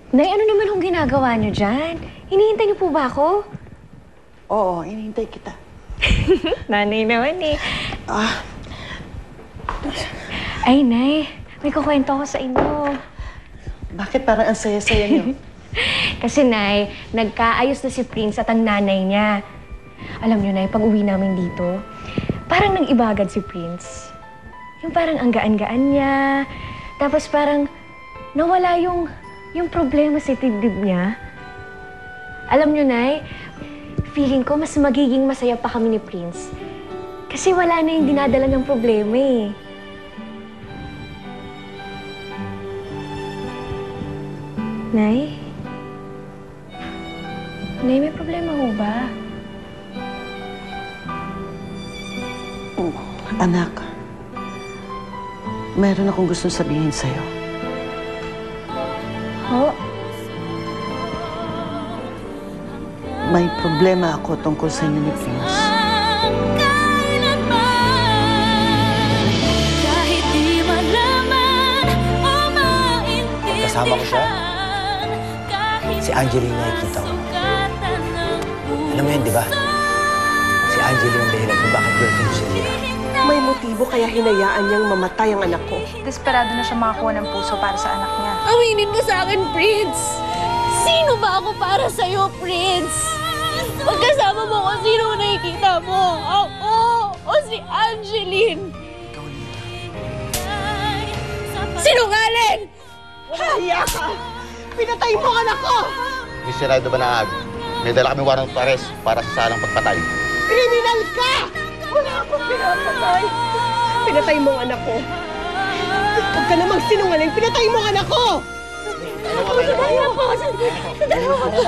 Nay, ano naman hong ginagawa niyo dyan? Hinihintay niyo po ba ako? Oo, hinihintay kita. Nanay naman eh. Ah, Ay, Nay, may kukwento ko sa inyo. bakit parang ang saya-saya niyo? Kasi, Nay, nagkaayos na si Prince at ang nanay niya. Alam niyo, Nay, pag uwi namin dito, parang nang-ibagad si Prince. Yung parang ang gaan-gaan niya. Tapos parang nawala yung problema sa dibdib niya. Alam niyo, Nay, feeling ko mas magiging masaya pa kami ni Prince. Kasi wala na yung dinadala ng problema eh. Nay? Nay, may problema ho ba? Anak, meron akong gustong sabihin sa'yo. Ho? May problema ako tungkol sa inyo ni Prince. Kasama ko siya. Si Angeline nakikita ko. Alam mo yun, di ba? Si Angeline ang dahilan kung bakit girlfriend si Lira. May motibo kaya hinayaan niyang mamatay ang anak ko. Desperado na siya makakuha ng puso para sa anak niya. Aminin mo sa akin, Prince! Sino ba ako para sa'yo, Prince? Pagkasama mo kung sino mo nakikita mo, ako o si Angeline! Sinungaling! Haya ka! Pinatay mo ang anak ko! Miss Raido Banahag, may dala kami warrant of arrest para sa salang pagpatay. Kriminal ka! Wala akong pinapatay! Pinatay mo ang anak ko! Huwag ka namang sinungaling! Pinatay mo ang anak ko! Sandali lang po! Sandali lang po!